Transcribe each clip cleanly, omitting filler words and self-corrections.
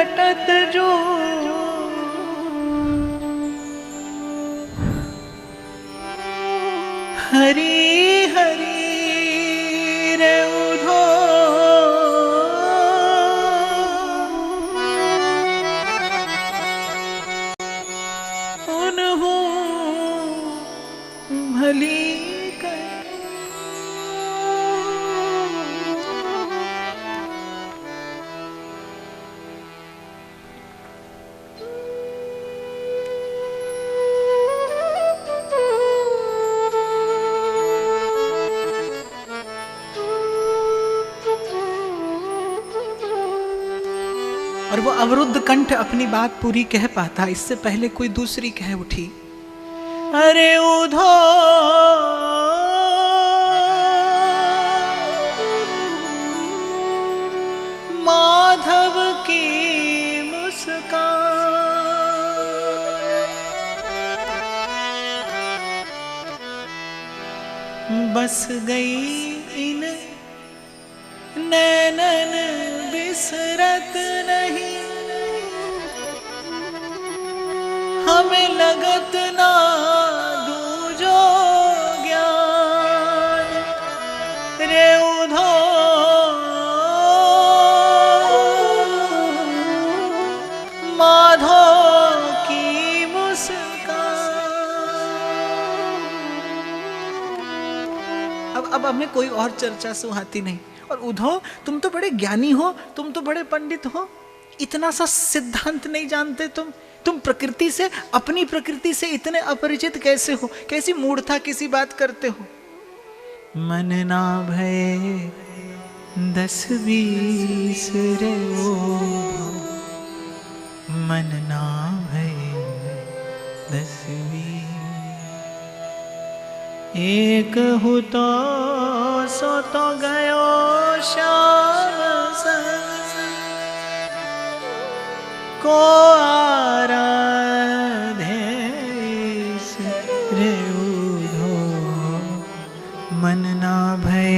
रटत जो हरि हरि रे उधो उन्हों भली और वो अवरुद्ध कंठ अपनी बात पूरी कह पाता, इससे पहले कोई दूसरी कह उठी। अरे उधो माधव की मुस्कान बस गई इन नैनन बिसरत नहीं, हमें लगत ना दूजो ज्ञान रे उधो माधो की मुस्कान। अब हमें कोई और चर्चा सुहाती नहीं। और उधो तुम तो बड़े ज्ञानी हो, तुम तो बड़े पंडित हो, इतना सा सिद्धांत नहीं जानते तुम प्रकृति से, अपनी प्रकृति से इतने अपरिचित कैसे हो? कैसी मूढ़ता किसी बात करते हो? मन ना भय 10-20 रे ओ, मन ना भय 10-20 एक हो तो सो तो गयो श्याम संग को आराधे रे उधो मन ना भय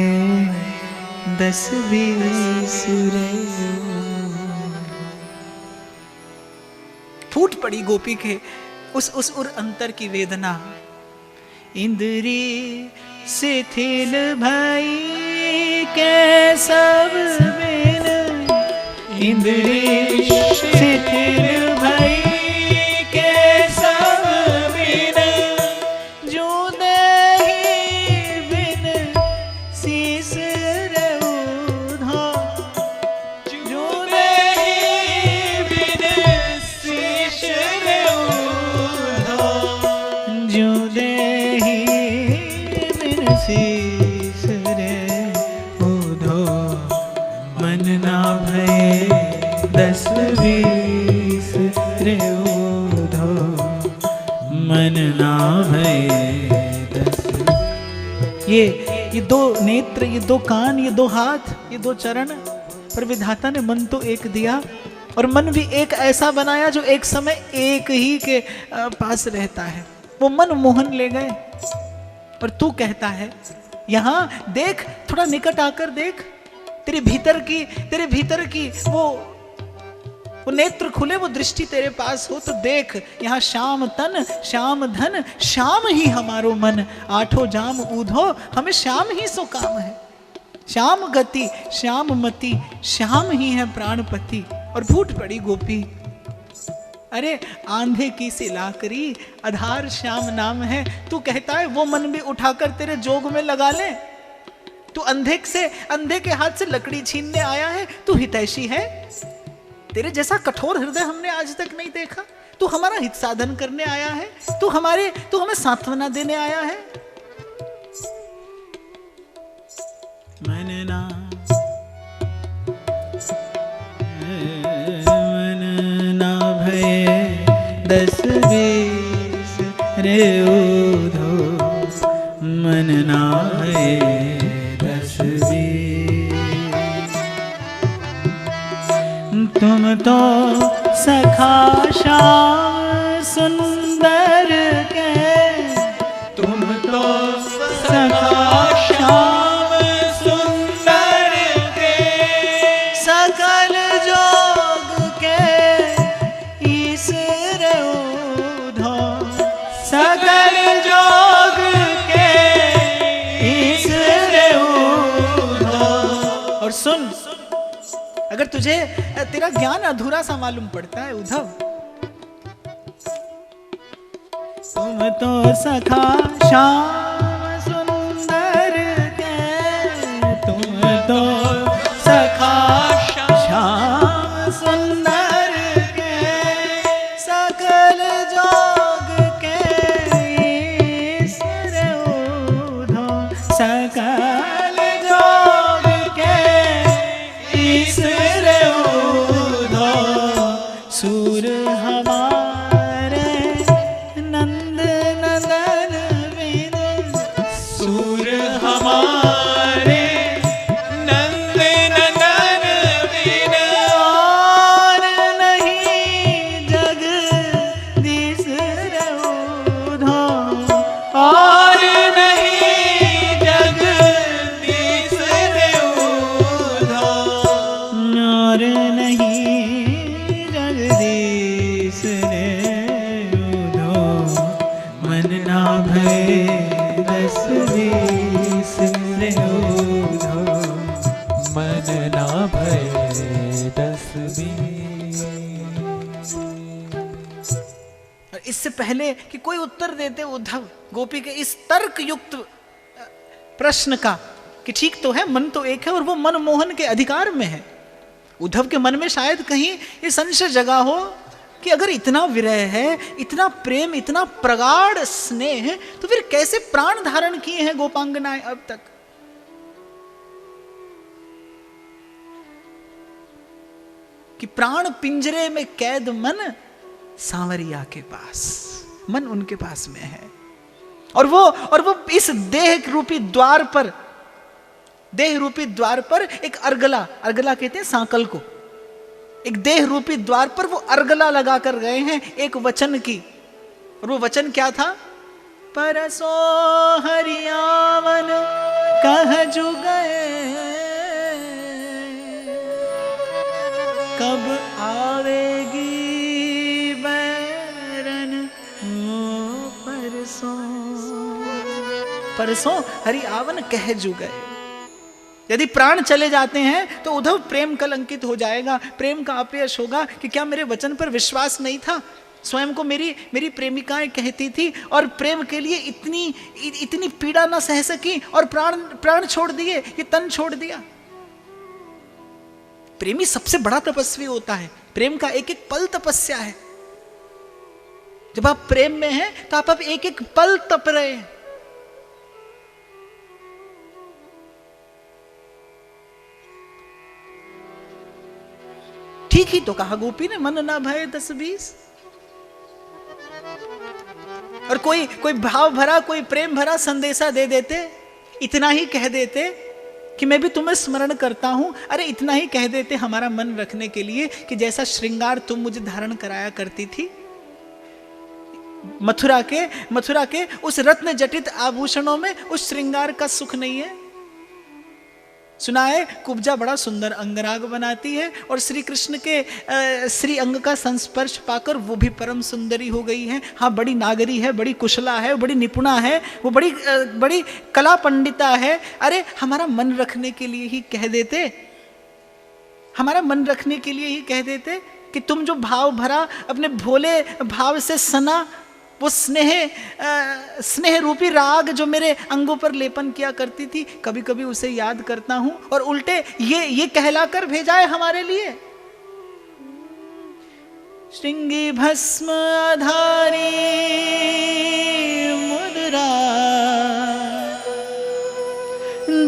10-20 रे। फूट पड़ी गोपी के उस उर अंतर की वेदना। इंद्री शिथिल भई के सब बिन, इंद्री शिथिल भई के सब बिन, जो देहि बिन शीस रे उधो, जो देहि बिन शीस रे उधो, जो देहि बिन शीस रे उधो मन ना भय 10-20 रे उधो मन ना भय 10। ये दो नेत्र, ये दो कान, ये दो हाथ, ये दो चरण, पर विधाता ने मन तो एक दिया, और मन भी एक ऐसा बनाया जो एक समय एक ही के पास रहता है। वो मन मोहन ले गए। और तू कहता है यहां देख, थोड़ा निकट आकर देख, तेरे भीतर की वो नेत्र खुले, वो दृष्टि तेरे पास हो तो देख। यहाँ श्याम तन श्याम धन श्याम ही हमारो मन, आठों जाम ऊधो हमें श्याम ही सो काम है। श्याम गति श्याम मति श्याम ही है प्राणपति। और फूट पड़ी गोपी। अरे आंधे की सी लाकरी आधार श्याम नाम है, तू कहता है वो मन भी उठाकर तेरे जोग में लगा ले। तू अंधे के हाथ से लकड़ी छीनने आया है, तू हितैषी है। तेरे जैसा कठोर हृदय हमने आज तक नहीं देखा। तू हमारा हित साधन करने आया है, तू हमें सांत्वना देने आया है। मन ना भय 10-20 रे उधो मन ना भय 10-20। तुम तो सखा श्याम सुंदर के, तुम तो सखा श्याम सुंदर के, सकल जोग के मगर तुझे तेरा ज्ञान अधूरा सा मालूम पड़ता है उद्धव। तुम तो सखा श्याम सुंदर के, तुम तो सखा श्याम सुंदर के, सकल जोग के ईश्वर उद्धव, सकल जोग के ईश्वर उद्धव। सूर हमारे नंद नंदन बिन, सूर हमारे नंद नंदन बिन, और नहीं जगदीश उद्धव, और नहीं जगदीश उद्धव, और नहीं जगदीश उद्धव। मन ना भय दस बीस उद्धव, मन ना भय 10 20। और इससे पहले कि कोई उत्तर देते उद्धव गोपी के इस तर्क युक्त प्रश्न का कि ठीक तो है, मन तो एक है और वो मनमोहन के अधिकार में है, उद्धव के मन में शायद कहीं ये संशय जगा हो कि अगर इतना विरह है, इतना प्रेम, इतना प्रगाढ़ स्नेह है, तो फिर कैसे प्राण धारण किए हैं गोपांगनाएं अब तक। कि प्राण पिंजरे में कैद मन सांवरिया के पास, मन उनके पास में है। और वो इस देह रूपी द्वार पर, देह रूपी द्वार पर एक अर्गला, अर्गला कहते हैं सांकल को, एक देह रूपी द्वार पर वो अर्गला लगा कर गए हैं एक वचन की। और वो वचन क्या था? परसो हरियावन कह जुगए, कब आवेगी बैरन ओ परसों, परसों हरियावन कह जुगए। यदि प्राण चले जाते हैं तो उद्धव प्रेम कलंकित हो जाएगा, प्रेम का अपयश होगा कि क्या मेरे वचन पर विश्वास नहीं था। स्वयं को मेरी प्रेमिकाएं कहती थी और प्रेम के लिए इतनी पीड़ा ना सह सकी और प्राण छोड़ दिए, ये तन छोड़ दिया। प्रेमी सबसे बड़ा तपस्वी होता है, प्रेम का एक एक पल तपस्या है। जब आप प्रेम में हैं तो आप एक एक पल तप रहे हैं। ठीक ही तो कहा गोपी ने, मन ना भय 10 20। और कोई भाव भरा, कोई प्रेम भरा संदेशा दे देते, इतना ही कह देते कि मैं भी तुम्हें स्मरण करता हूं। अरे इतना ही कह देते हमारा मन रखने के लिए कि जैसा श्रृंगार तुम मुझे धारण कराया करती थी, मथुरा के उस रत्न जटित आभूषणों में उस श्रृंगार का सुख नहीं है। सुना है कुब्जा बड़ा सुंदर अंगराग बनाती है और श्री कृष्ण के श्री अंग का संस्पर्श पाकर वो भी परम सुंदरी हो गई है। हाँ, बड़ी नागरी है, बड़ी कुशला है, बड़ी निपुणा है, वो बड़ी कला पंडिता है। अरे हमारा मन रखने के लिए ही कह देते, हमारा मन रखने के लिए ही कह देते कि तुम जो भाव भरा अपने भोले भाव से सना वो स्नेह रूपी राग जो मेरे अंगों पर लेपन किया करती थी, कभी कभी उसे याद करता हूं और उल्टे ये कहलाकर भेजा है हमारे लिए, श्रृंगी भस्म आधारी मुद्रा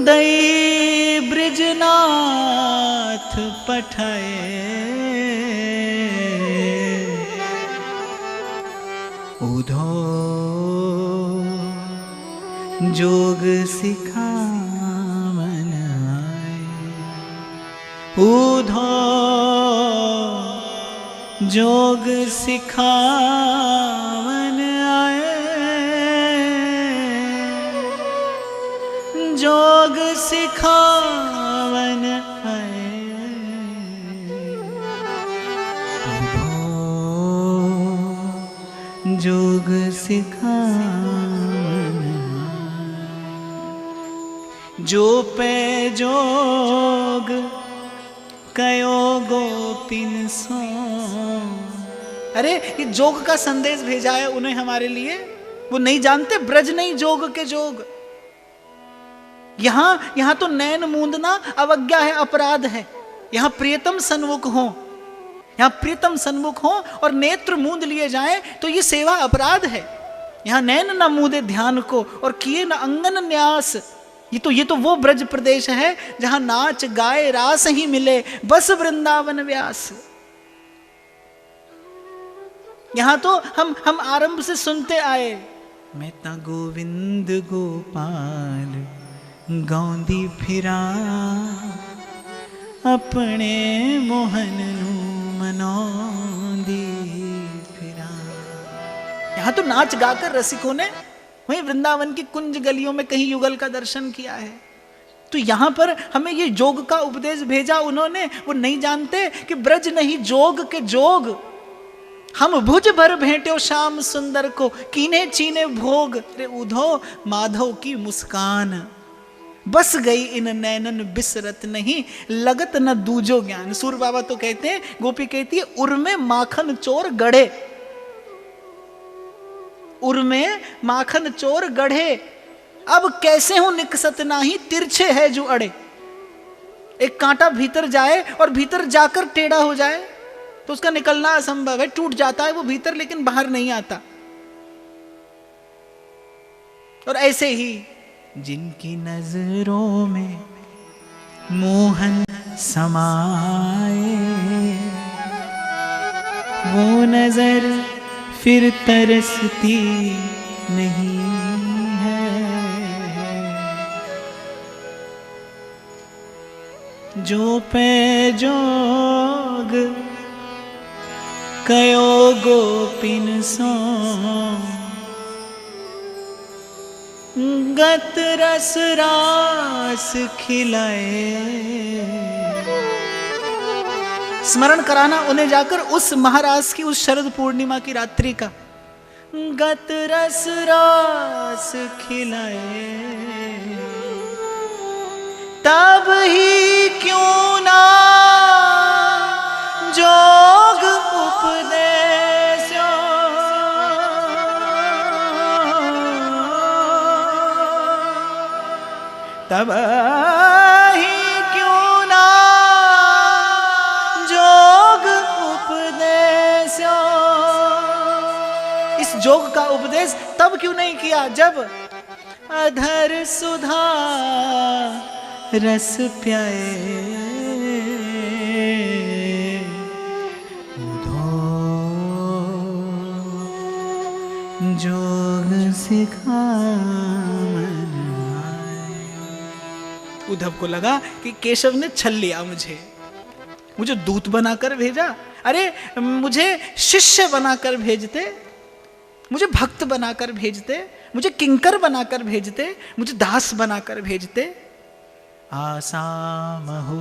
दई ब्रिजनाथ पठाए, उधो जोग सिखावन आए, उधो जोग सिखावन आए, जोग सिखावन आए, जोग सिखावन जो पे जोग कयो गोपिन सो। अरे ये जोग का संदेश भेजा है उन्हें हमारे लिए। वो नहीं जानते ब्रज नहीं जोग के जोग। यहां तो नैन मूंदना अवज्ञा है, अपराध है। यहां प्रियतम सन्मुख हो, यहां प्रियतम सन्मुख हो और नेत्र मूंद लिए जाएं तो ये सेवा अपराध है। यहां नैन न मूंदे ध्यान को और किए न अंगन न्यास। ये तो वो ब्रज प्रदेश है जहां नाच गाए रास ही मिले, बस वृंदावन व्यास। यहां तो हम आरंभ से सुनते आए, मैं ता गोविंद गोपाल गौंदी फिरा, अपने मोहन नू मनौंदी फिरा। यहां तो नाच गाकर रसिकों ने वहीं वृंदावन की कुंज गलियों में कहीं युगल का दर्शन किया है। तो यहां पर हमें ये जोग का उपदेश भेजा उन्होंने। वो नहीं जानते कि ब्रज नहीं जोग के जोग। हम भुज भर भेंट्यो श्याम सुंदर को, कीने चीने भोग। रे उधो माधव की मुस्कान, बस गई इन नैनन बिसरत नहीं, लगत न दूजो ज्ञान। सूर बाबा तो कहते हैं, गोपी कहती है, उर्मे माखन चोर गढ़े, उर्मे माखन चोर गढ़े, अब कैसे हूं निकसत नाही, तिरछे है जो अड़े। एक कांटा भीतर जाए और भीतर जाकर टेढ़ा हो जाए तो उसका निकलना असंभव है, टूट जाता है वो भीतर, लेकिन बाहर नहीं आता। और ऐसे ही जिनकी नजरों में मोहन समाए, वो नजर फिर तरसती नहीं है। जो पे जोग कयो गोपिन सो, गत रस रास खिलाए। स्मरण कराना उन्हें जाकर उस महाराज की, उस शरद पूर्णिमा की रात्रि का। गत रस रास खिलाए, तब ही क्यों ना जोग उपदेश, तब ही क्यों ना जोग उपदेश। इस जोग का उपदेश तब क्यों नहीं किया जब अधर सुधा रस प्याए, जोग सिखा। उद्धव को लगा कि केशव ने छल लिया मुझे दूत बनाकर भेजा। अरे मुझे शिष्य बनाकर भेजते, मुझे भक्त बनाकर भेजते, मुझे किंकर बनाकर भेजते, मुझे दास बनाकर भेजते। आसामहो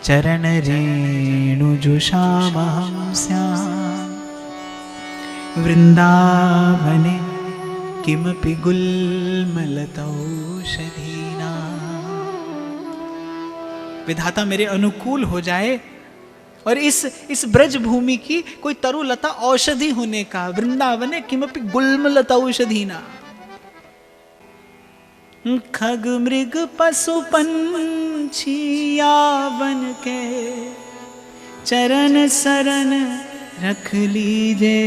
चरण रेणु जुषामहं स्याम, वृंदावने किमपि गुल्मलतौषधीना। विधाता मेरे अनुकूल हो जाए और इस ब्रज भूमि की कोई तरुलता औषधि होने का। वृंदावने किमपि गुल्मलतौषधीना। खग मृग पशु पंछी यावन के, चरण शरण रख लीजे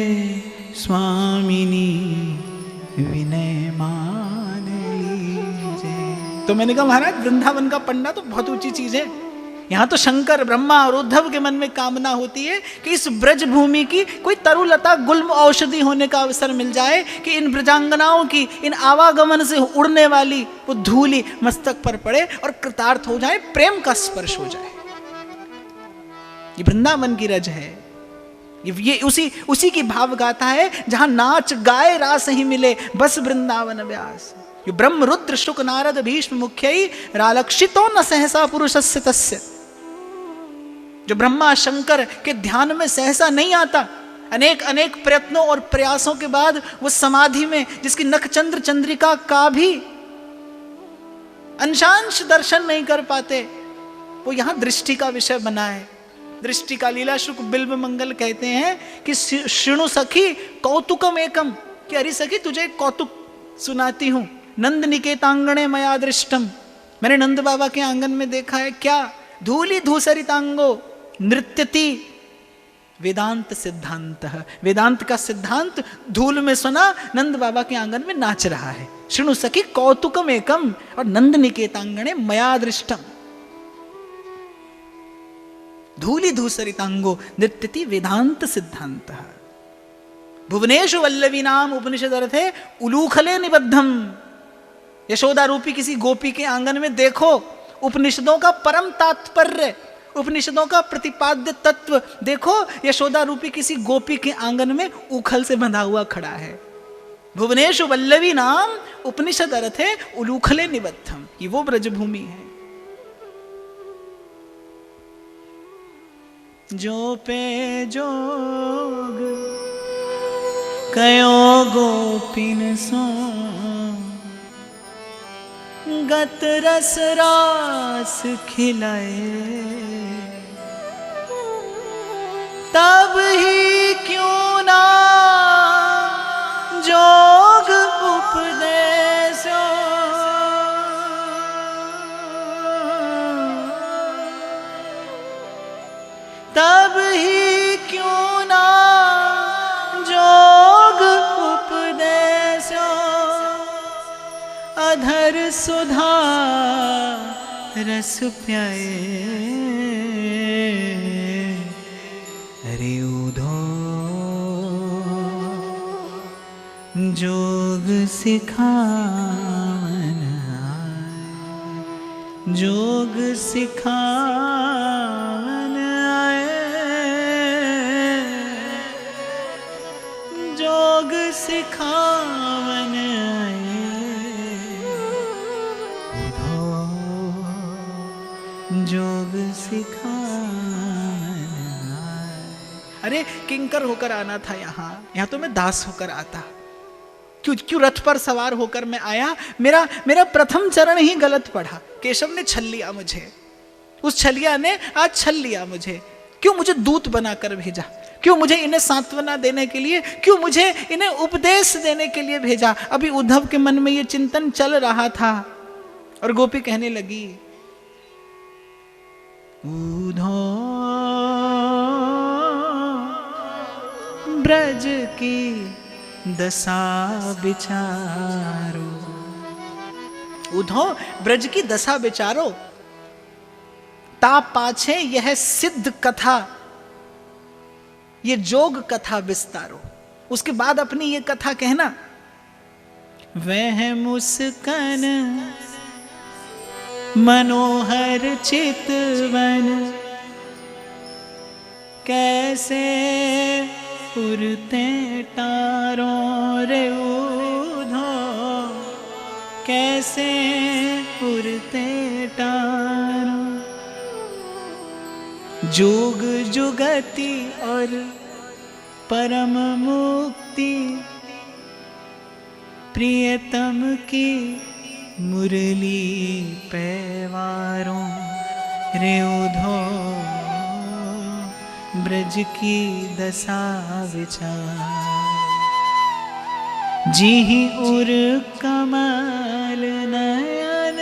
स्वामिनी, विनय मान लीजे। तो मैंने कहा महाराज वृंदावन का पढ़ना तो बहुत ऊंची चीज है। यहाँ तो शंकर ब्रह्मा और उद्धव के मन में कामना होती है कि इस ब्रज भूमि की कोई तरुलता गुल्म औषधि होने का अवसर मिल जाए, कि इन ब्रजांगनाओं की, इन आवागमन से उड़ने वाली वो धूली मस्तक पर पड़े और कृतार्थ हो जाए, प्रेम का स्पर्श हो जाए। ये वृंदावन की रज है। ये उसी की भाव गाथा है जहां नाच गाए रास ही मिले, बस वृंदावन व्यास। ये ब्रह्म रुद्र शुक नारद भीष्म मुख्यई, रालक्षितो न सहसा पुरुषस्य तस्य। जो ब्रह्मा शंकर के ध्यान में सहसा नहीं आता, अनेक प्रयत्नों और प्रयासों के बाद वो समाधि में, जिसकी नखचंद्र चंद्रिका का भी अंशांश दर्शन नहीं कर पाते, वो यहाँ दृष्टि का विषय बना है। दृष्टि का लीला शुक बिल्व मंगल कहते हैं कि शृणु सखी कौतुकम एकम, कि अरे सखी तुझे एक कौतुक सुनाती हूं। नंद निकेतांगणे मया दृष्टम, मैंने नंद बाबा के आंगन में देखा है क्या, धूली धूसरितांगो नृत्यति वेदांत सिद्धांत, वेदांत का सिद्धांत धूल में सुना, नंद बाबा के आंगन में नाच रहा है। शृणु सखी कौतुकम एकम, और नंद निकेतांगणे मया दृष्टम, धूली धूसरितांगो नृत्यति वेदांत सिद्धांत। भुवनेशु वल्लवी नाम उपनिषद अर्थ है उलूखले निबद्धम। यशोदा रूपी किसी गोपी के आंगन में देखो, उपनिषदों का परम तात्पर्य, उपनिषदों का प्रतिपाद्य तत्व देखो, यशोदा रूपी किसी गोपी के आंगन में उखल से बंधा हुआ खड़ा है। भुवनेशु वल्लवी नाम उपनिषद अर्थ है उलूखले निबद्धम, ये वो ब्रजभूमि है। जो पे जोग कयो गोपिन सो, गत रस रास खिलाए, तब ही क्यों ना जोग उपदेशो, तब ही क्यों ना जोग उपदेशो, अधर सुधा रस प्याए, अरे उधो जोग सिखावन आए, जोग सिखावन आए, जोग सिखावन आए, उधो जोग सिखावन आए। अरे किंकर होकर आना था यहाँ तो मैं दास होकर आता। क्यों रथ पर सवार होकर मैं आया? मेरा प्रथम चरण ही गलत पढ़ा। केशव ने छल लिया मुझे, उस छलिया ने आज छल लिया मुझे। क्यों मुझे दूत बनाकर भेजा? क्यों मुझे इन्हें सांत्वना देने के लिए, क्यों मुझे इन्हें उपदेश देने के लिए भेजा? अभी उद्धव के मन में ये चिंतन चल रहा था और गोपी कहने लगी, उद्धव ब्रज की दशा विचारो, उद्धव ब्रज की दशा विचारो, ता पाछे यह सिद्ध कथा, ये जोग कथा विस्तारो। उसके बाद अपनी ये कथा कहना, वह मुस्कान मनोहर चितवन, कैसे उड़ते तारों रे उधो, कैसे उड़ते तारों, जोग जुगति और परम मुक्ति, प्रियतम की मुरली पैवारों रे उधो, ब्रज की दशा विचार, जी उर कमल नयन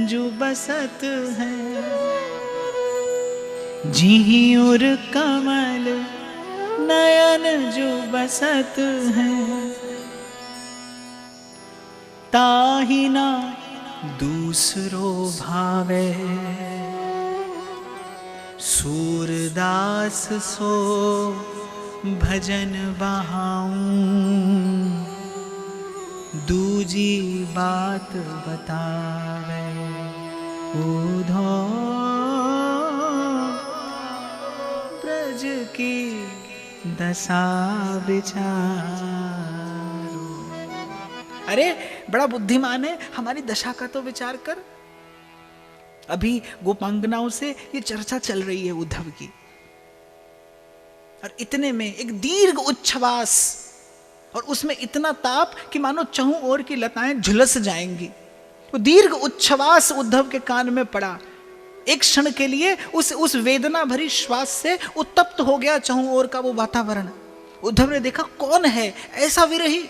जो बसत है, जी उर कमल नयन जो बसत है, ताहि ना दूसरो भावे, सूरदास सो भजन बहाऊं, दूजी बात बतावे उधो, ब्रज की दशा विचारो। अरे बड़ा बुद्धिमान है, हमारी दशा का तो विचार कर। अभी गोपांगनाओं से ये चर्चा चल रही है उद्धव की, और इतने में एक दीर्घ उच्छ्वास, और उसमें इतना ताप कि मानो चहुं ओर की लताएं झुलस जाएंगी। वो दीर्घ उच्छ्वास उद्धव के कान में पड़ा। एक क्षण के लिए उस वेदना भरी श्वास से उत्तप्त हो गया चारों ओर का वो वातावरण। उद्धव ने देखा कौन है ऐसा विरही,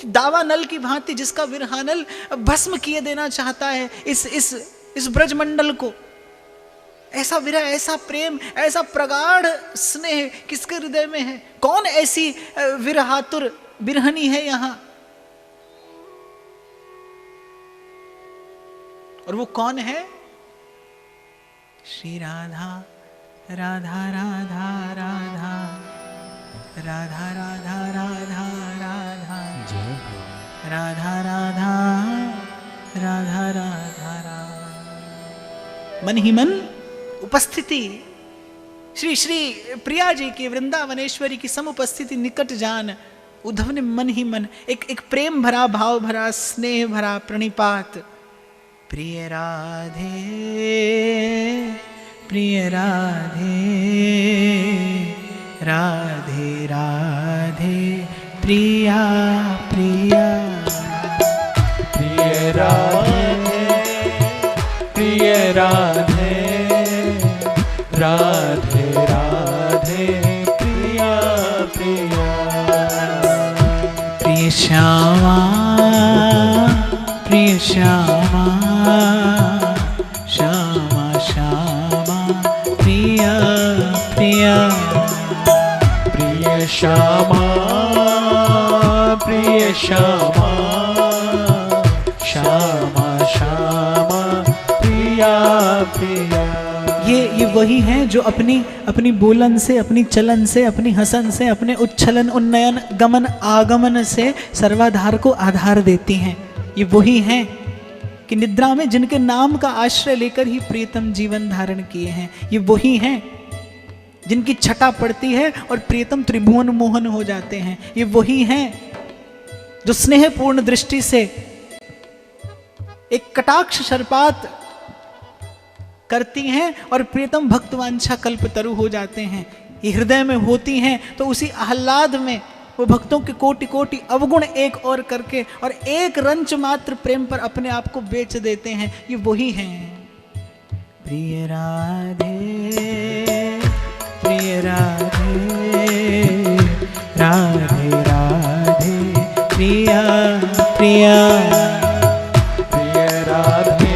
दावानल की भांति जिसका विरहानल भस्म किए देना चाहता है इस ब्रजमंडल को। ऐसा विरह, ऐसा प्रेम, ऐसा प्रगाढ़ स्नेह किसके हृदय में है? कौन ऐसी विरहातुर बिरहनी है यहां? और वो कौन है? श्री राधा राधा राधा राधा राधा राधा राधा राधा राधा राधा राधा राधा राधा। मन ही मन उपस्थिति, श्री श्री प्रिया जी की, वृंदावनेश्वरी की समुपस्थिति निकट जान उद्धव ने मन ही मन एक प्रेम भरा, भाव भरा, स्नेह भरा प्रणिपात। प्रिय राधे प्रिय राधे राधे राधे प्रिया प्रिया। प्रिय राधे प्रिय राधे राधे राधे प्रिया प्रिया। प्रिय श्यामा प्रिय श्यामा श्यामा श्यामा प्रिया प्रिया। प्रिय श्यामा प्रिय श्यामा श्यामा श्यामा प्रिया प्रिया। ये वही हैं जो अपनी बोलन से, अपनी चलन से, अपनी हसन से, अपने उच्छलन उन्नयन गमन आगमन से सर्वाधार को आधार देती हैं। ये वही हैं कि निद्रा में जिनके नाम का आश्रय लेकर ही प्रियतम जीवन धारण किए हैं। ये वही हैं जिनकी छटा पड़ती है और प्रियतम त्रिभुवन मोहन हो जाते हैं। ये वही हैं जो स्नेहपूर्ण दृष्टि से एक कटाक्ष शर्पात करती हैं और प्रियतम भक्तवांछा कल्पतरु हो जाते हैं। ये हृदय में होती हैं तो उसी आह्लाद में वो भक्तों के कोटि कोटि अवगुण एक और करके और एक रंच मात्र प्रेम पर अपने आप को बेच देते हैं। ये वही हैं। प्रिय राधे प्रिय राधे राधे राधे प्रिया प्रिया। प्रिय राधे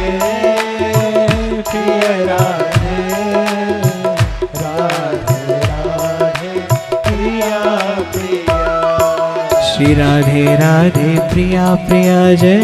प्रिय राधे राधे राधे प्रिया प्रिया। श्री राधे राधे प्रिया प्रिया जय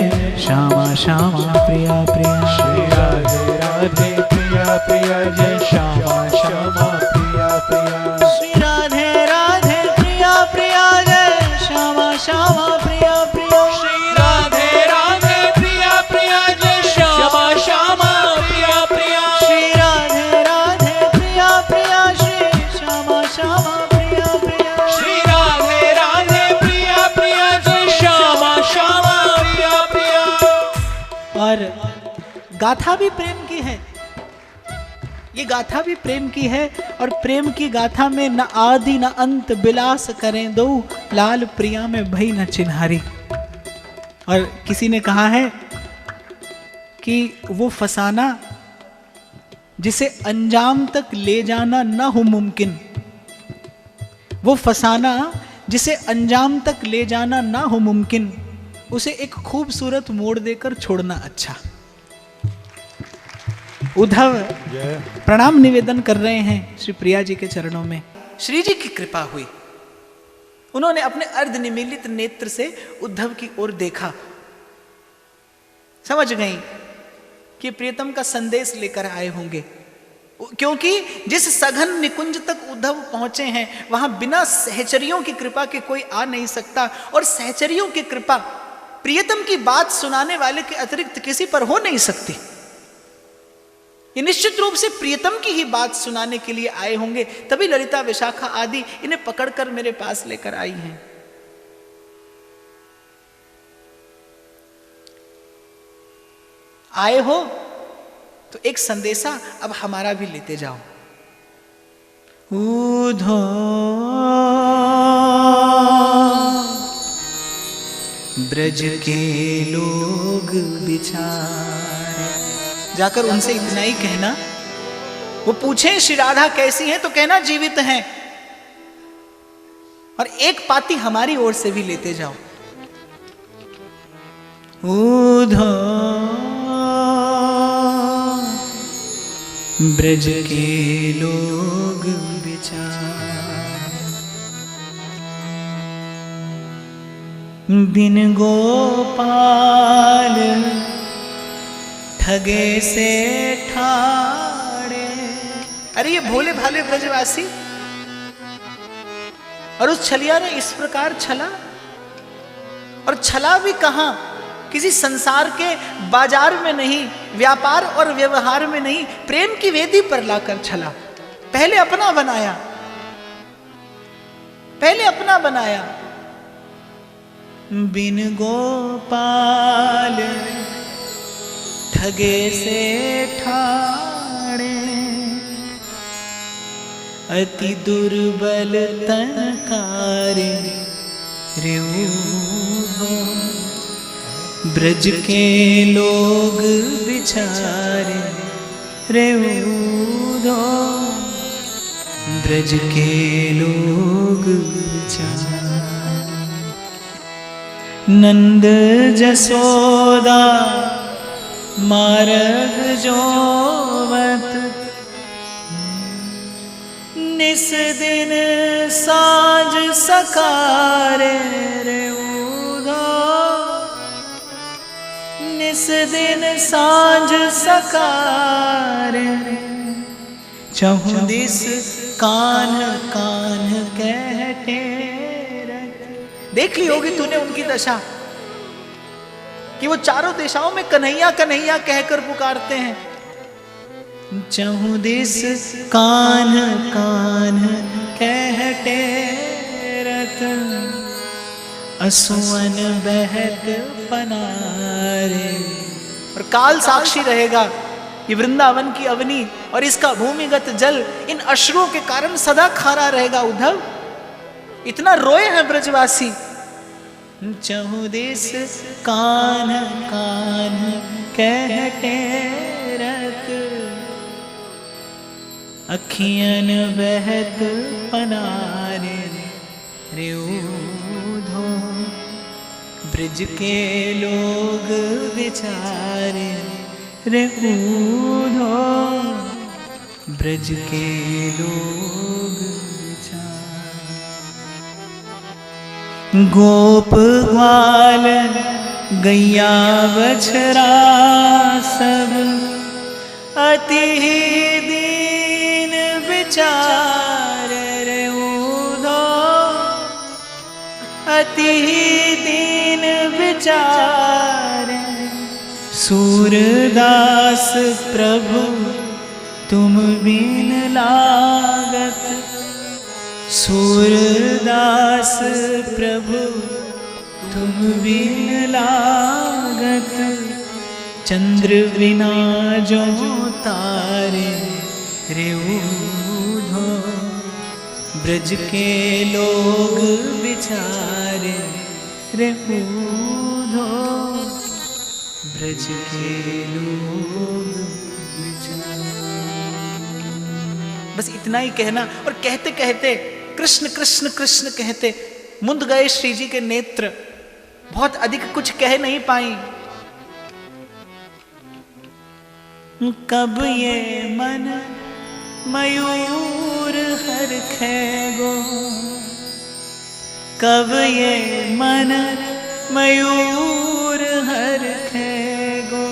श्यामा श्यामा प्रिया प्रिया। श्री राधे राधे प्रिया प्रिया जय श्यामा श्यामा प्रिया प्रिया। श्री राधे राधे प्रिया प्रिया जय श्यामा श्यामा प्रिया प्रिया। श्री राधे राधे प्रिया प्रिया जय श्यामा श्यामा प्रिया प्रिया। श्री राधे राधे प्रिया प्रिया श्री श्यामा श्यामा प्रिया प्रिया। श्री राधे राधे प्रिया प्रिया जय श्यामा श्यामा प्रिया प्रिया। और गाथा भी प्रेम की है। ये गाथा भी प्रेम की है और प्रेम की गाथा में न आदि न अंत बिलास करें दो लाल प्रिया में भई न चिन्हारी। और किसी ने कहा है कि वो फसाना जिसे अंजाम तक ले जाना न हो मुमकिन, वो फसाना जिसे अंजाम तक ले जाना ना हो मुमकिन, उसे एक खूबसूरत मोड़ देकर छोड़ना अच्छा। उद्धव प्रणाम निवेदन कर रहे हैं श्री प्रिया जी के चरणों में। श्री जी की कृपा हुई, उन्होंने अपने अर्ध निमीलित नेत्र से उद्धव की ओर देखा, समझ गई कि प्रियतम का संदेश लेकर आए होंगे, क्योंकि जिस सघन निकुंज तक उद्धव पहुंचे हैं वहां बिना सहचरियों की कृपा के कोई आ नहीं सकता, और सहचरियों की कृपा प्रियतम की बात सुनाने वाले के अतिरिक्त किसी पर हो नहीं सकती। ये निश्चित रूप से प्रियतम की ही बात सुनाने के लिए आए होंगे, तभी ललिता विशाखा आदि इन्हें पकड़कर मेरे पास लेकर आई हैं। आए हो तो एक संदेशा अब हमारा भी लेते जाओ। उधो ब्रज के लोग बिचारे जाकर उनसे इतना ही कहना, वो पूछें श्री राधा कैसी हैं तो कहना जीवित हैं, और एक पाती हमारी ओर से भी लेते जाओ। ऊधो ब्रज के लोग विचार, बिन गोपाल ठगे से ठाड़े। अरे ये भोले भाले ब्रजवासी, और उस छलिया ने इस प्रकार छला, और छला भी कहां, किसी संसार के बाजार में नहीं, व्यापार और व्यवहार में नहीं, प्रेम की वेदी पर लाकर छला। पहले अपना बनाया, पहले अपना बनाया। बिन गोपाल ठगे से ठाड़े, अति दुर्बल तन कार्य रे ऊधो, ब्रज के लोग बिचारे रे ऊधो, ब्रज के लोग बिचारे। नंद जसोदा मार्ग जोवत, निस दिन साँझ सकारे रे ऊधो, निस दिन साँझ सकारे। चहुँ दिस कान्ह कान्ह कहते। देख ली होगी तूने उनकी दशा कि वो चारों दिशाओं में कन्हैया कन्हैया कहकर पुकारते हैं। चहुँ दिस कान्ह कान्ह कहते रत, असुवन बहत पनारे। और काल साक्षी रहेगा, ये वृंदावन की अवनी और इसका भूमिगत जल इन अश्रुओं के कारण सदा खारा रहेगा। उद्धव इतना रोए हैं ब्रजवासी। चहुँ दिस कान्ह कान्ह कहते रत, अखियन बहत पनारे रे ऊधो, ब्रज के लोग बिचारे रे ऊधो, ब्रज के लोग बिचारे। गोप ग्वाल गैया बछड़ा सब, अति दीन बिचार रे ऊधो, अति दीन बिचार। सूरदास प्रभु तुम बिन लागत, सूरदास प्रभु तुम बिन लागत, चंद्र बिना जो तारे रे ऊधो, ब्रज के लोग बिचारे रे ऊधो, ब्रज के लोग बिचारे। बस इतना ही कहना, और कहते कहते कृष्ण कृष्ण कृष्ण कहते मुंद गए श्री जी के नेत्र। बहुत अधिक कुछ कह नहीं पाई। कब ये मन मयूर हर खेगो, कब ये मन मयूर हर खेगो,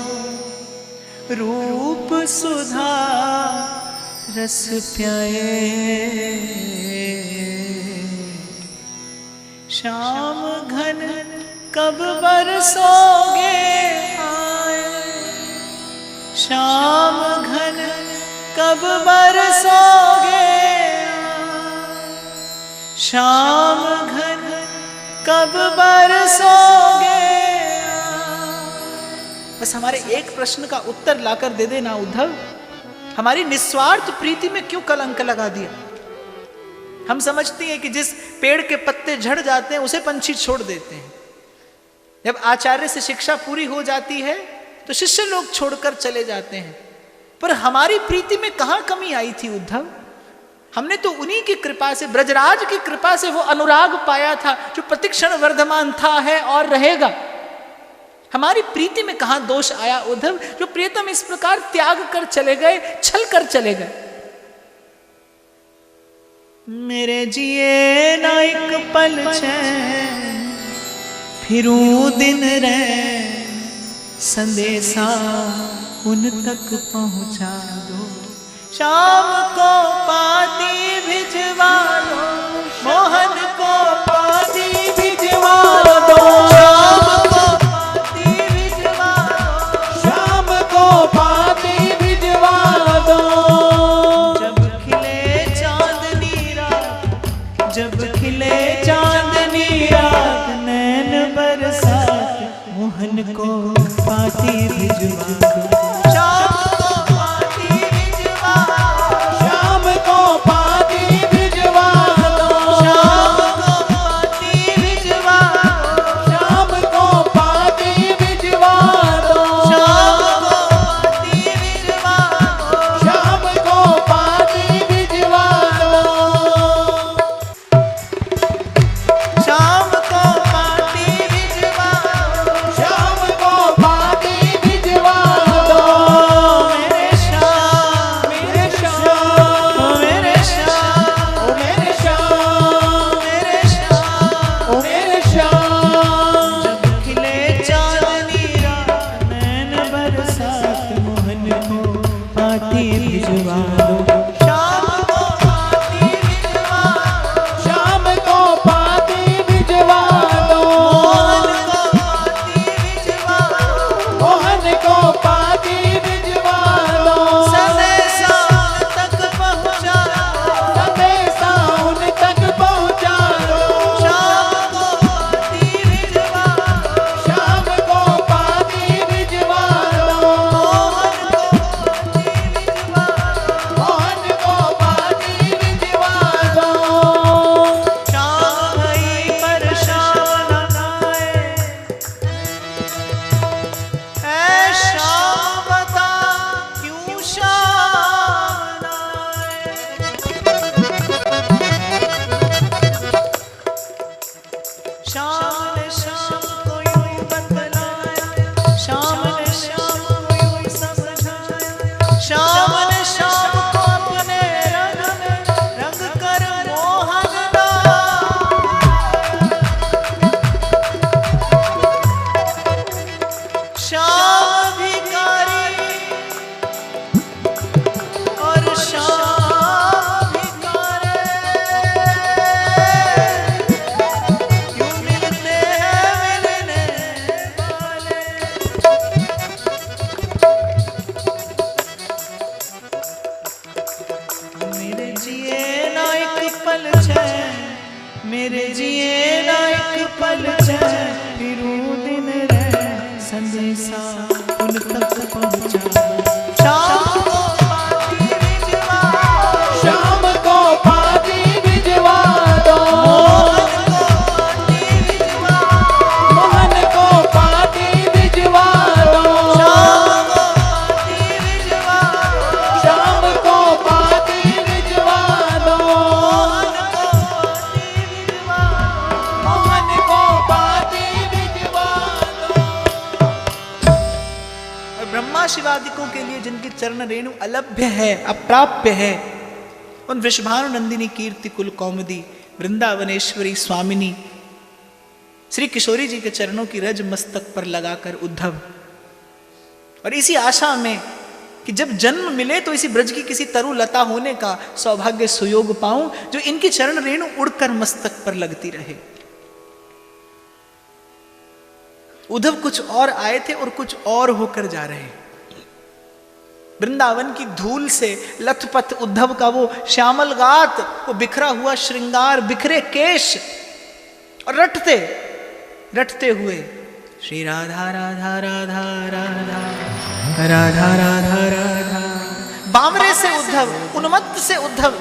रूप सुधा रस प्याए, श्याम घन कब बरसोगे आए, श्याम घन कब बरसोगे आए, श्याम घन कब बरसोगे आए। बस हमारे एक प्रश्न का उत्तर लाकर दे देना उद्धव। हमारी निस्वार्थ प्रीति में क्यों कलंक लगा दिया? हम समझते हैं कि जिस पेड़ के पत्ते झड़ जाते हैं उसे पंछी छोड़ देते हैं। जब आचार्य से शिक्षा पूरी हो जाती है तो शिष्य लोग छोड़कर चले जाते हैं। पर हमारी प्रीति में कहां कमी आई थी उद्धव? हमने तो उन्हीं की कृपा से, ब्रजराज की कृपा से वो अनुराग पाया था जो प्रतिक्षण वर्धमान था, है और रहेगा। हमारी प्रीति में कहां दोष आया उद्धव, जो प्रियतम इस प्रकार त्याग कर चले गए, छल कर चले गए। मेरे जिए ना एक पल चैन, फिरूं दिन रैन, संदेशा उन तक पहुंचा दो। शाम को पाती भिजवा दो, मोहन को पाती भिजवा दो। शाम को पाती भिजवा दो, शाम को पाती भिजवा दो। जब खिले चांदनी रात, जब खिले चांदनी रात, नैन बरसात, मोहन को पाती भिजवा दो। मेरे जिए ना एक पल चैन, फिरूं दिन रैन, संदेशा उन तक पहुंचा। शाम को पाती भिजवा, शाम को पाती भिजवा दो। मोहन को पाती भिजवा दो। शाम को पाती भिजवा दो। मोहन को पाती भिजवा दो। और ब्रह्मा शिवादिकों के लिए जिनके चरण रेणु अलभ्य है, अप्राप्य है, उन वृषभानु नंदिनी कीर्ति कुल कौमुदी वृंदावनेश्वरी स्वामिनी श्री किशोरी जी के चरणों की रज मस्तक पर लगाकर उद्धव, और इसी आशा में कि जब जन्म मिले तो इसी ब्रज की किसी तरु लता होने का सौभाग्य सुयोग पाऊं, जो इनकी चरण रेणु उड़कर मस्तक पर लगती रहे। उद्धव कुछ और आए थे और कुछ और होकर जा रहे। वृंदावन की धूल से लथपथ उद्धव का वो श्यामल गात, वो बिखरा हुआ श्रृंगार, बिखरे केश, और रटते रटते हुए श्री राधा राधा राधा राधा राधा राधा राधा, बावरे से उद्धव, उन्मत्त से उद्धव,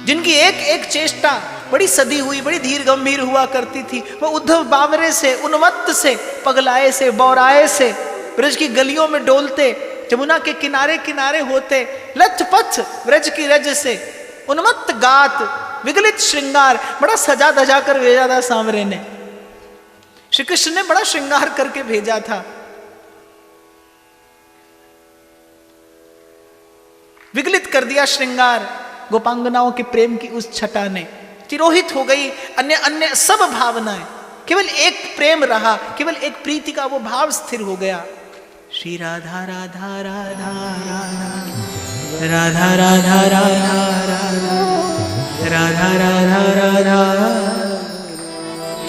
जिनकी एक एक चेष्टा बड़ी सदी हुई, बड़ी धीर गंभीर हुआ करती थी। वो उद्धव बावरे से, उन्मत्त से, पगलाए से, बौराए से ब्रज की गलियों में डोलते, जमुना के किनारे किनारे होते, लथपथ ब्रज की रज से, उन्मत्त गात, विगलित श्रृंगार, बड़ा सजा धजा कर भेजा था सांवरे ने। श्री कृष्ण ने बड़ा श्रृंगार करके भेजा था। विगलित कर दिया श्रृंगार गोपांगनाओं के प्रेम की उस छटा ने। तिरोहित हो गई अन्य अन्य सब भावनाएं, केवल एक प्रेम रहा, केवल एक प्रीति का वो भाव स्थिर हो गया। श्री राधा राधा राधा राधा राधा राधा राधा राधा राधा राधा।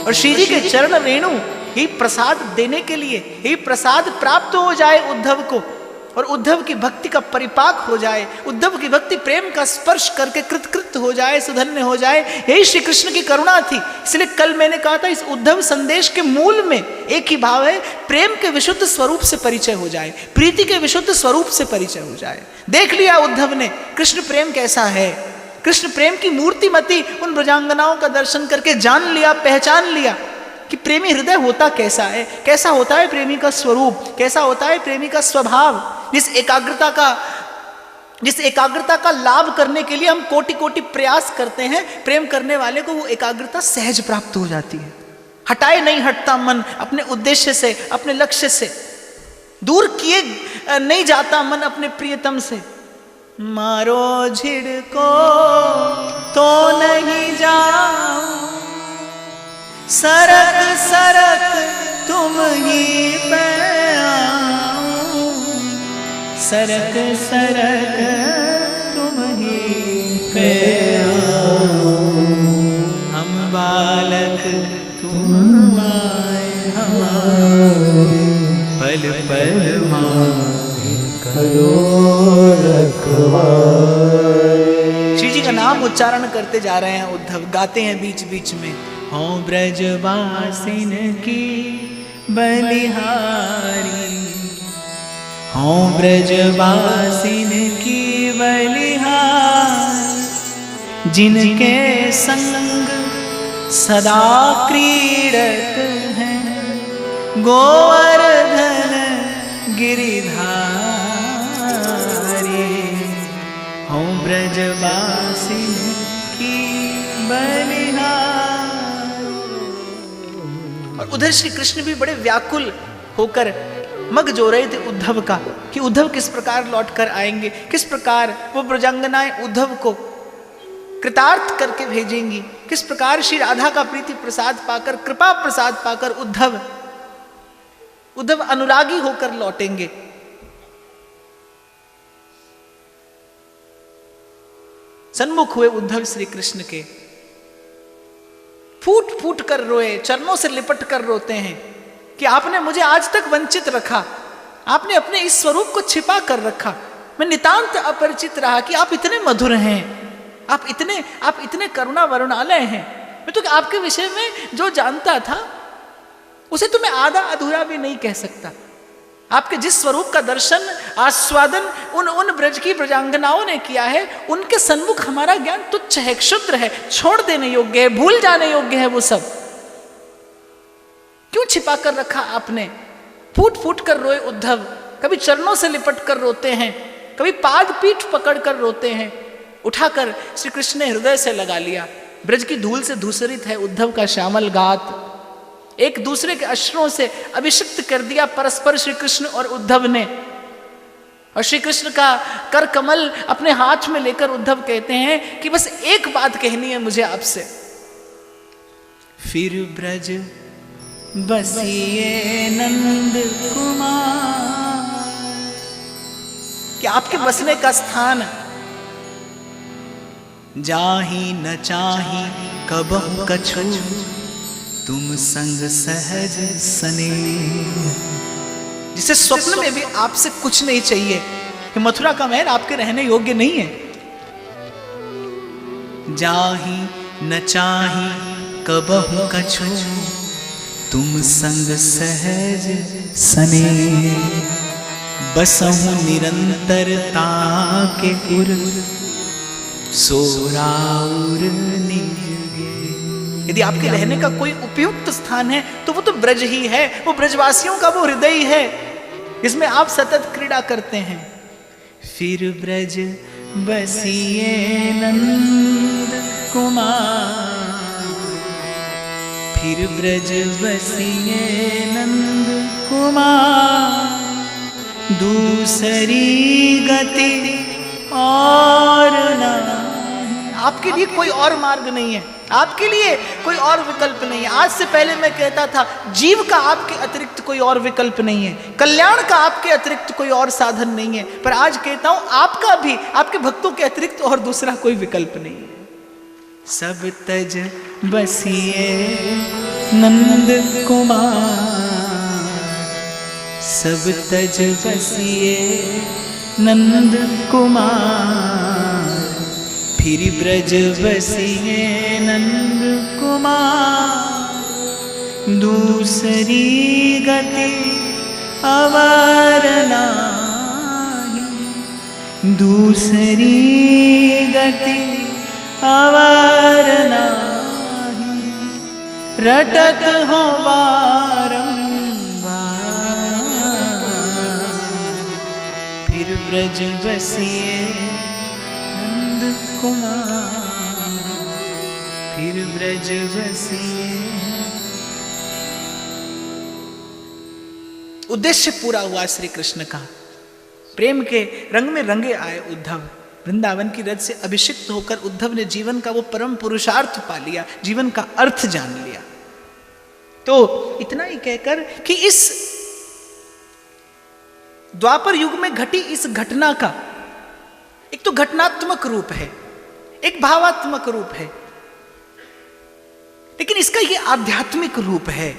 और श्री जी के चरण रेणु यही प्रसाद देने के लिए, यही प्रसाद प्राप्त हो जाए उद्धव को, और उद्धव की भक्ति का परिपाक हो जाए, उद्धव की भक्ति प्रेम का स्पर्श करके कृतकृत हो जाए, सुधन्य हो जाए, यही श्री कृष्ण की करुणा थी। इसलिए कल मैंने कहा था इस उद्धव संदेश के मूल में एक ही भाव है, प्रेम के विशुद्ध स्वरूप से परिचय हो जाए, प्रीति के विशुद्ध स्वरूप से परिचय हो जाए। देख लिया उद्धव ने कृष्ण प्रेम कैसा है, कृष्ण प्रेम की मूर्तिमती उन ब्रजांगनाओं का दर्शन करके जान लिया, पहचान लिया कि प्रेमी हृदय होता कैसा है, कैसा होता है प्रेमी का स्वरूप, कैसा होता है प्रेमी का स्वभाव। जिस एकाग्रता का लाभ करने के लिए हम कोटि कोटि प्रयास करते हैं, प्रेम करने वाले को वो एकाग्रता सहज प्राप्त हो जाती है। हटाए नहीं हटता मन अपने उद्देश्य से, अपने लक्ष्य से, दूर किए नहीं जाता मन अपने प्रियतम से। मारो झिड़को तो नहीं जाऊं, सरक सरक तुम ही पे आओ, सरक सरक तुम ही पे आओ, हम बालक तुम आए हमारे, पल पल माए करो रखवारे। श्री जी का नाम उच्चारण करते जा रहे हैं उद्धव, गाते हैं बीच बीच में, हो ब्रजवासिन की बलिहारी, हो ब्रजवासिन की बलिहार, जिनके संग सदा क्रीडत हैं गोवर्धन गिरिधारी, हो ब्रजवासिन की बलिहार। और उधर श्री कृष्ण भी बड़े व्याकुल होकर मग जो रहे थे उद्धव का, कि उद्धव किस प्रकार लौट कर आएंगे, किस प्रकार वो ब्रजांगनाएं उद्धव को कृतार्थ करके भेजेंगी, किस प्रकार श्री राधा का प्रीति प्रसाद पाकर, कृपा प्रसाद पाकर उद्धव अनुरागी होकर लौटेंगे। सन्मुख हुए उद्धव श्री कृष्ण के, फूट फूट कर रोए, चरणों से लिपट कर रोते हैं कि आपने मुझे आज तक वंचित रखा, आपने अपने इस स्वरूप को छिपा कर रखा, मैं नितांत अपरिचित रहा कि आप इतने मधुर हैं, आप इतने करुणा वरुणालय हैं। मैं तो आपके विषय में जो जानता था उसे तो मैं आधा अधूरा भी नहीं कह सकता। आपके जिस स्वरूप का दर्शन आस्वादन उन ब्रज की ब्रजांगनाओं ने किया है, उनके सन्मुख हमारा ज्ञान तुच्छ है, क्षुद्र है, छोड़ देने योग्य है, भूल जाने योग्य है। वो सब क्यों छिपा कर रखा आपने? फूट फूट कर रोए उद्धव, कभी चरणों से लिपट कर रोते हैं, कभी पाद पीठ पकड़ कर रोते हैं। उठाकर श्री कृष्ण ने हृदय से लगा लिया। ब्रज की धूल से धूसरित है उद्धव का श्यामल गात, एक दूसरे के अश्रों से अभिषिक्त कर दिया परस्पर श्री कृष्ण और उद्धव ने। और श्री कृष्ण का कर कमल अपने हाथ में लेकर उद्धव कहते हैं कि बस एक बात कहनी है मुझे आपसे, फिर ब्रज बसिए नंद कुमार, कि आपके बसने का स्थान जाही न चाही कबहु कछु, तुम संग सहज सने। जिसे स्वप्न में भी आपसे कुछ नहीं चाहिए कि मथुरा का महल आपके रहने योग्य नहीं है। जाही न चाही कबहु कछु, तुम संग सहज सने। बसहु निरंतरता के उर, सोराउर निज गे। यदि आपके रहने का कोई उपयुक्त स्थान है तो वो तो ब्रज ही है, वो ब्रजवासियों का वो हृदय है जिसमें आप सतत क्रीड़ा करते हैं। फिर ब्रज बसिए नंद कुमार, फिर ब्रज बसिए नंद कुमार, दूसरी गति और नहीं। आपके लिए कोई और मार्ग नहीं है, आपके लिए कोई और विकल्प नहीं है। आज से पहले मैं कहता था जीव का आपके अतिरिक्त कोई और विकल्प नहीं है, कल्याण का आपके अतिरिक्त कोई और साधन नहीं है, पर आज कहता हूं आपका भी, आपके भक्तों के अतिरिक्त और दूसरा कोई विकल्प नहीं है। सब तज बसिए नंद कुमार, सब तज बसिए नंद कुमार, फिर ब्रज बसिए नंद कुमार, दूसरी गति अवर नाही, दूसरी गति अवर नाही, रटत हो बारंबार, फिर ब्रज बसिए नंद कुमार, फिर ब्रज बसिए। उद्देश्य पूरा हुआ श्री कृष्ण का, प्रेम के रंग में रंगे आए उद्धव। वृंदावन की रज से अभिषिक्त होकर उद्धव ने जीवन का वो परम पुरुषार्थ पा लिया, जीवन का अर्थ जान लिया। तो इतना ही कहकर कि इस द्वापर युग में घटी इस घटना का एक तो घटनात्मक रूप है, एक भावात्मक रूप है, लेकिन इसका यह आध्यात्मिक रूप है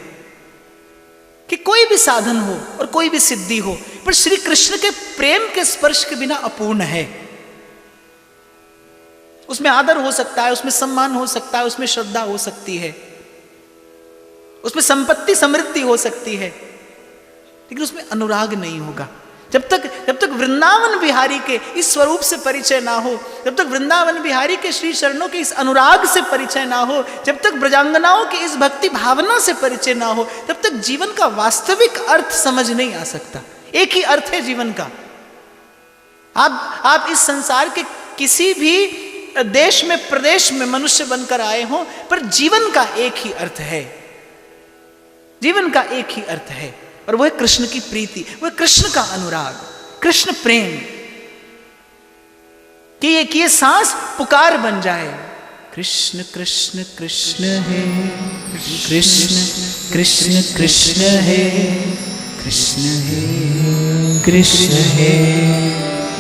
कि कोई भी साधन हो और कोई भी सिद्धि हो, पर श्री कृष्ण के प्रेम के स्पर्श के बिना अपूर्ण है। उसमें आदर हो सकता है, उसमें सम्मान हो सकता है, उसमें श्रद्धा हो सकती है, उसमें संपत्ति समृद्धि हो सकती है, लेकिन उसमें अनुराग नहीं होगा। जब तक वृंदावन बिहारी के इस स्वरूप से परिचय ना हो, जब तक वृंदावन बिहारी के श्री चरणों के इस अनुराग से परिचय ना हो, जब तक ब्रजांगनाओं की इस भक्ति भावना से परिचय ना हो, तब तक जीवन का वास्तविक अर्थ समझ नहीं आ सकता। एक ही अर्थ है जीवन का। आप इस संसार के किसी भी देश में, प्रदेश में मनुष्य बनकर आए हो, पर जीवन का एक ही अर्थ है, जीवन का एक ही अर्थ है, और वह कृष्ण की प्रीति, वह कृष्ण का अनुराग, कृष्ण प्रेम, कि ये सांस पुकार बन जाए। कृष्ण कृष्ण कृष्ण है, कृष्ण कृष्ण कृष्ण है, कृष्ण है कृष्ण है,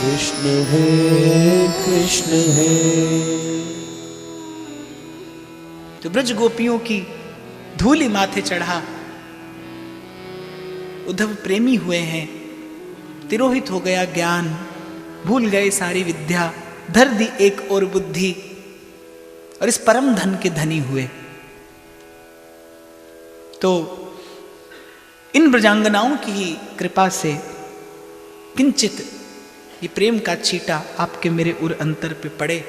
कृष्ण है कृष्ण है। तो ब्रज गोपियों की धूली माथे चढ़ा, उद्धव प्रेमी हुए हैं, तिरोहित हो गया ज्ञान, भूल गए सारी विद्या, धर दी एक और बुद्धि, और इस परम धन के धनी हुए। तो इन ब्रजांगनाओं की ही कृपा से किंचित ये प्रेम का छींटा आपके मेरे उर अंतर पे पड़े,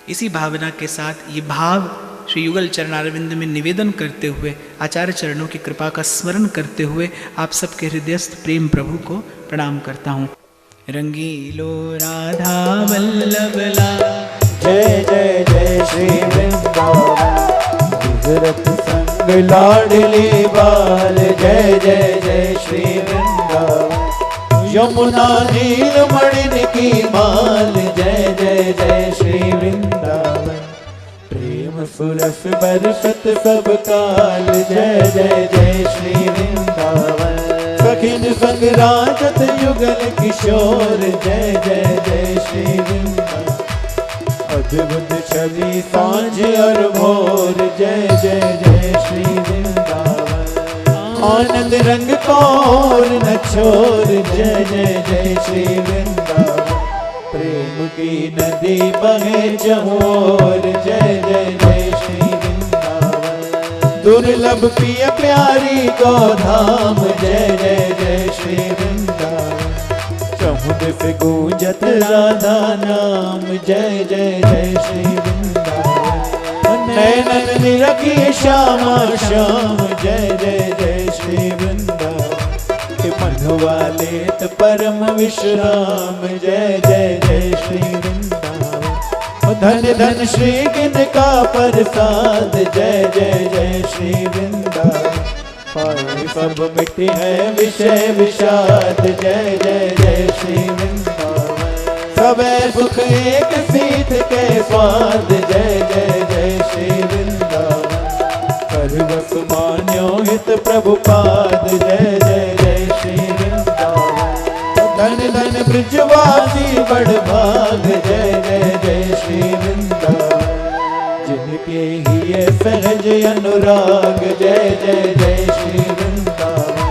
इसी भावना के साथ ये भाव श्री युगल चरणारविंद में निवेदन करते हुए, आचार्य चरणों की कृपा का स्मरण करते हुए आप सबके हृदयस्थ प्रेम प्रभु को प्रणाम करता हूँ। रंगीलो राधा वल्लभ लाल, जय जय जय श्री वृंदावन, गुजरत संग लाडली बाल, जय जय जय श्री वृंदावन, यमुना नील मणि की माल, जय जय जय श्री वृंदावन, प्रेम सुरस बरसत सब काल, जय जय जय श्री वृंदावन, सखिन संग राजत युगल किशोर, जय जय जय श्री वृंदावन, अद्भुत छवि सांझ और भोर, जय जय जय श्री वृंदावन, आनंद रंग कौर न छोर, जय जय जय श्री वृंदावन, प्रेम की नदी बहे जहोर, जय जय जय श्री वृंदावन, दुर्लभ प्रिय प्यारी को धाम, जय जय जय श्री वृंदावन, समुद्र पे गूंजत राधा नाम, जय जय जय श्री वृंदावन। नैनन निरखिए श्यामा श्याम जय जय जय श्री वृंदावन। मन वालेत परम विश्राम जय जय जय श्री वृंदावन। धन धन श्री गिन का प्रसाद जय जय जय श्री वृंदावन। पाए सब मिटे है विषय विषाद जय जय जय श्री वृंदावन। सबे सुख एक सीत के स्वाद जय जय जय श्री वृंदावन। सर्वस मान्यो हित प्रभुपाद जय जय जय श्री वृंदावन। धन धन ब्रजवासी बड़ भाग जय जय जय श्री वृंदावन। जिनके ही सहज अनुराग जय जय जय श्री वृंदावन।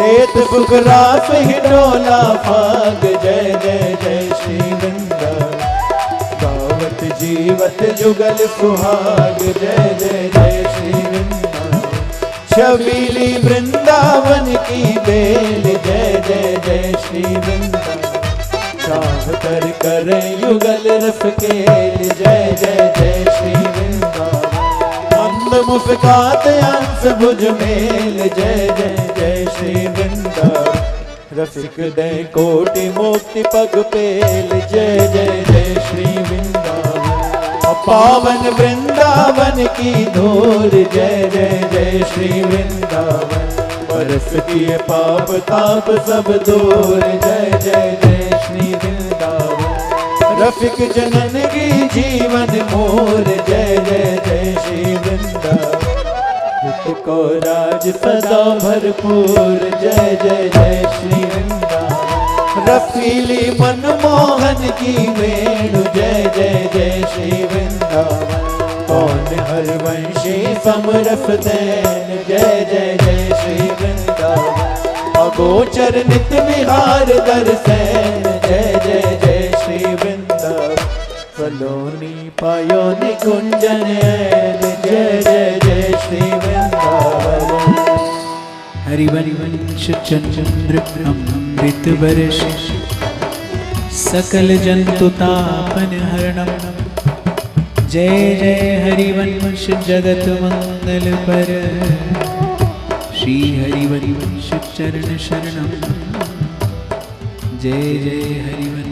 लेत बुक रास ही डोला फाग जय जय जय श्री वृंदावन। गावत जीवत जुगल सुहाग जय जय जय श्री वृंदावन। छबीली वृंदावन की बेल जय जय जय श्री वृंदावन। कर करे युगल रस केल जय जय जय श्री वृंदावन। अंध मुस्कात अंश भुज मेल जय जय जय श्री वृंदावन। रसिक दे कोटि मुक्ति पग पेल जय जय जय श्री वृंदावन। पावन वृंदावन की धूल जय जय जय श्री वृंदावन। बरस किए पाप ताप सब दूर जय जय जय श्री वृंदावन। रफिक जनन की जीवन मोर जय जय जय श्री वृंदावन। हित को राज सदा भरपूर जय जय जय श्री वृंदावन। रफीली मनमोहन की वेणु जय जय जय श्री वृंदावन। कौन हरवंशी समरस दैन जय जय जय श्री वृंदावन। अगोचर नित निहार दर्शन जय जय जय श्री वृंदावन। सलोनी पायो निकुंजन जय जय जय श्री वृंदावन। हरिवंश चंद्र अमृत वर्ष सकल जंतु तापन हरणम। जय जय हरिवंश जगत मंगल पर। श्री हरिवंश चरण शरणम। जय जय हरिवंश